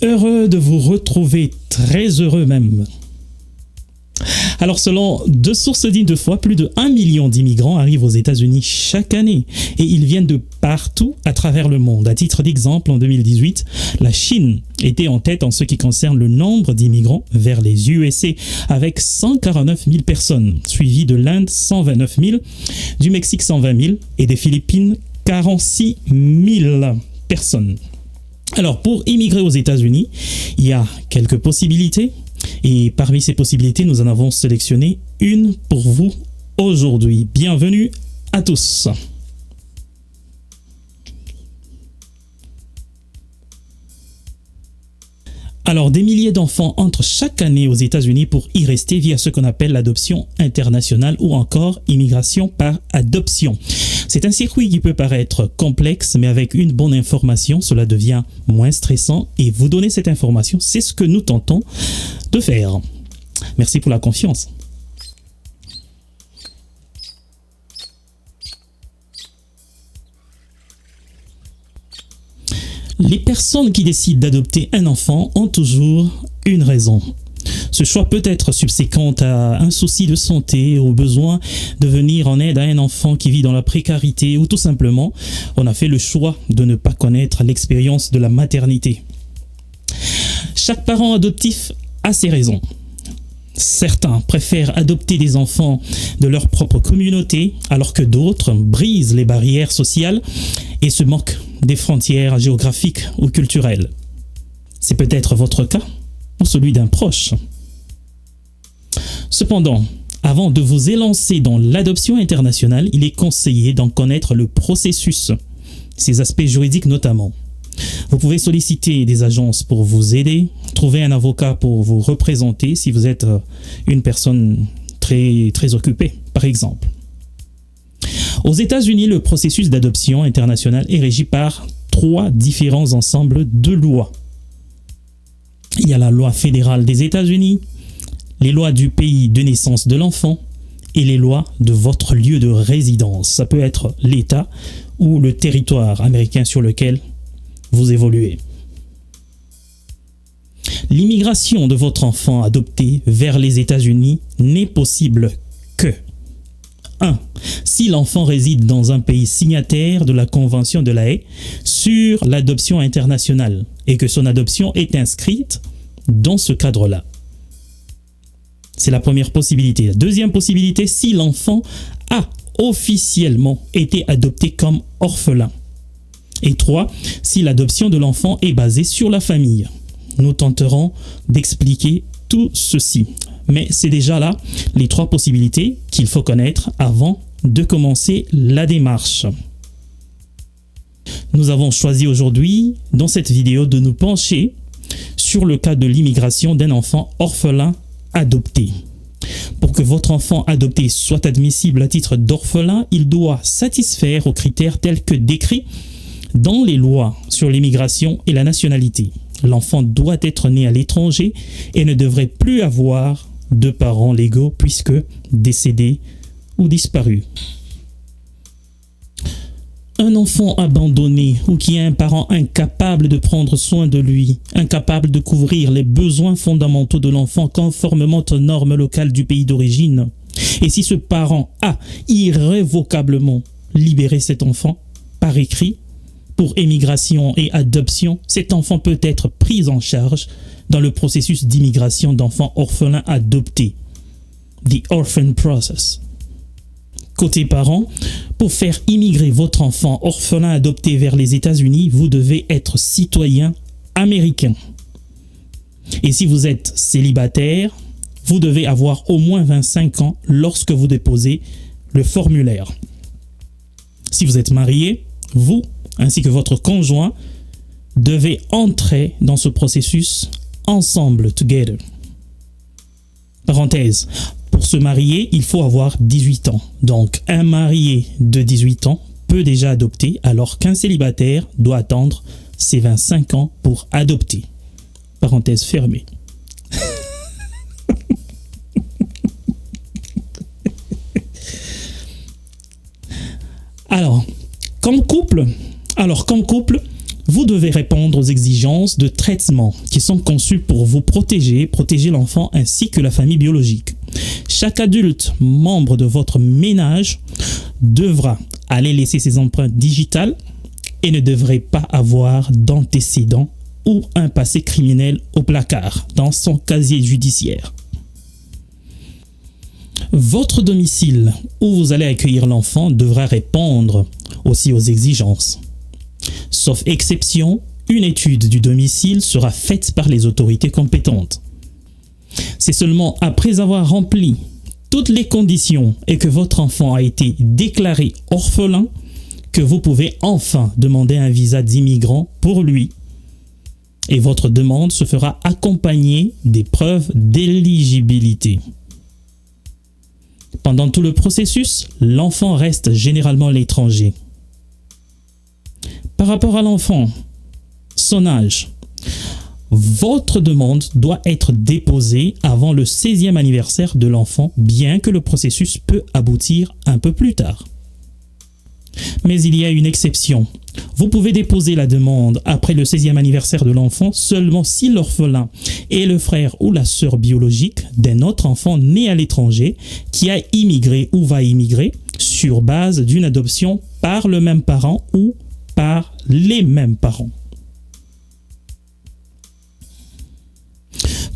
Heureux de vous retrouver, très heureux même. Alors selon deux sources dignes de foi, plus de 1 million d'immigrants arrivent aux États-Unis chaque année et ils viennent de partout à travers le monde. À titre d'exemple, en 2018, la Chine était en tête en ce qui concerne le nombre d'immigrants vers les USA avec 149 000 personnes, suivi de l'Inde 129 000, du Mexique 120 000 et des Philippines 46 000 personnes. Alors pour immigrer aux États-Unis, il y a quelques possibilités. Et parmi ces possibilités, nous en avons sélectionné une pour vous aujourd'hui. Bienvenue à tous. Alors, des milliers d'enfants entrent chaque année aux États-Unis pour y rester via ce qu'on appelle l'adoption internationale ou encore immigration par adoption. C'est un circuit qui peut paraître complexe, mais avec une bonne information, cela devient moins stressant. Et vous donner cette information, c'est ce que nous tentons de faire. Merci pour la confiance. Les personnes qui décident d'adopter un enfant ont toujours une raison. Ce choix peut être subséquent à un souci de santé, au besoin de venir en aide à un enfant qui vit dans la précarité ou tout simplement, on a fait le choix de ne pas connaître l'expérience de la maternité. Chaque parent adoptif a ses raisons. Certains préfèrent adopter des enfants de leur propre communauté, alors que d'autres brisent les barrières sociales et se moquent des frontières géographiques ou culturelles. C'est peut-être votre cas ou celui d'un proche. Cependant, avant de vous élancer dans l'adoption internationale, il est conseillé d'en connaître le processus, ses aspects juridiques notamment. Vous pouvez solliciter des agences pour vous aider, trouver un avocat pour vous représenter si vous êtes une personne très occupée, par exemple. Aux États-Unis, le processus d'adoption internationale est régi par 3 différents ensembles de lois. Il y a la loi fédérale des États-Unis, les lois du pays de naissance de l'enfant et les lois de votre lieu de résidence. Ça peut être l'État ou le territoire américain sur lequel vous évoluez. L'immigration de votre enfant adopté vers les États-Unis n'est possible que 1. Si l'enfant réside dans un pays signataire de la Convention de La Haye sur l'adoption internationale et que son adoption est inscrite dans ce cadre-là. C'est la première possibilité. La deuxième possibilité, si l'enfant a officiellement été adopté comme orphelin. Et 3. Si l'adoption de l'enfant est basée sur la famille. Nous tenterons d'expliquer tout ceci. Mais c'est déjà là les 3 possibilités qu'il faut connaître avant de commencer la démarche. Nous avons choisi aujourd'hui, dans cette vidéo, de nous pencher sur le cas de l'immigration d'un enfant orphelin adopté. Pour que votre enfant adopté soit admissible à titre d'orphelin, il doit satisfaire aux critères tels que décrits dans les lois sur l'immigration et la nationalité. L'enfant doit être né à l'étranger et ne devrait plus avoir de parents légaux puisque décédés ou disparus. Un enfant abandonné ou qui a un parent incapable de prendre soin de lui, incapable de couvrir les besoins fondamentaux de l'enfant conformément aux normes locales du pays d'origine. Et si ce parent a irrévocablement libéré cet enfant par écrit pour émigration et adoption, cet enfant peut être pris en charge dans le processus d'immigration d'enfants orphelins adoptés, the orphan process. Côté parents, pour faire immigrer votre enfant orphelin adopté vers les États-Unis, vous devez être citoyen américain. Et si vous êtes célibataire, vous devez avoir au moins 25 ans lorsque vous déposez le formulaire. Si vous êtes marié, vous, ainsi que votre conjoint, devez entrer dans ce processus ensemble, together. Parenthèse, pour se marier, il faut avoir 18 ans. Donc, un marié de 18 ans peut déjà adopter, alors qu'un célibataire doit attendre ses 25 ans pour adopter. Parenthèse fermée. Alors, comme couple, Vous devez répondre aux exigences de traitement qui sont conçues pour vous protéger l'enfant ainsi que la famille biologique. Chaque adulte membre de votre ménage devra aller laisser ses empreintes digitales et ne devrait pas avoir d'antécédents ou un passé criminel au placard dans son casier judiciaire. Votre domicile où vous allez accueillir l'enfant devra répondre aussi aux exigences. Sauf exception, une étude du domicile sera faite par les autorités compétentes. C'est seulement après avoir rempli toutes les conditions et que votre enfant a été déclaré orphelin que vous pouvez enfin demander un visa d'immigrant pour lui. Et votre demande se fera accompagner des preuves d'éligibilité. Pendant tout le processus, l'enfant reste généralement à l'étranger. Par rapport à l'enfant, son âge, votre demande doit être déposée avant le 16e anniversaire de l'enfant, bien que le processus peut aboutir un peu plus tard. Mais il y a une exception. Vous pouvez déposer la demande après le 16e anniversaire de l'enfant seulement si l'orphelin est le frère ou la sœur biologique d'un autre enfant né à l'étranger qui a immigré ou va immigrer sur base d'une adoption par le même parent ou par les mêmes parents.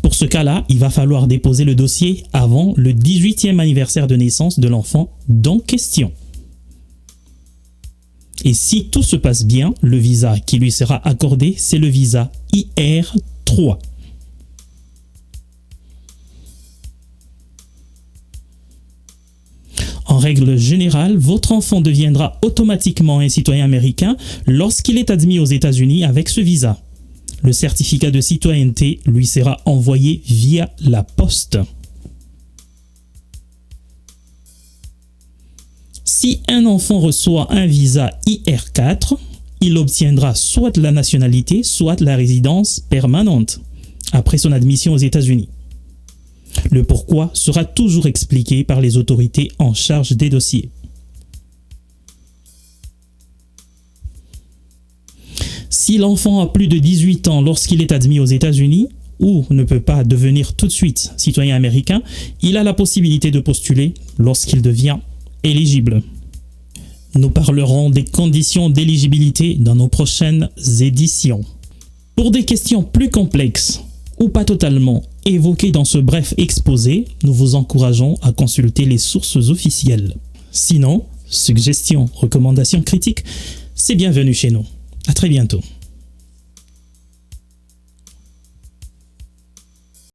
Pour ce cas-là, il va falloir déposer le dossier avant le 18e anniversaire de naissance de l'enfant dont question. Et si tout se passe bien, le visa qui lui sera accordé, c'est le visa IR3. En règle générale, votre enfant deviendra automatiquement un citoyen américain lorsqu'il est admis aux États-Unis avec ce visa. Le certificat de citoyenneté lui sera envoyé via la poste. Si un enfant reçoit un visa IR4, il obtiendra soit la nationalité, soit la résidence permanente après son admission aux États-Unis. Le pourquoi sera toujours expliqué par les autorités en charge des dossiers. Si l'enfant a plus de 18 ans lorsqu'il est admis aux États-Unis ou ne peut pas devenir tout de suite citoyen américain, il a la possibilité de postuler lorsqu'il devient éligible. Nous parlerons des conditions d'éligibilité dans nos prochaines éditions. Pour des questions plus complexes ou pas totalement évoquées dans ce bref exposé, nous vous encourageons à consulter les sources officielles. Sinon, suggestions, recommandations, critiques, c'est bienvenu chez nous. À très bientôt.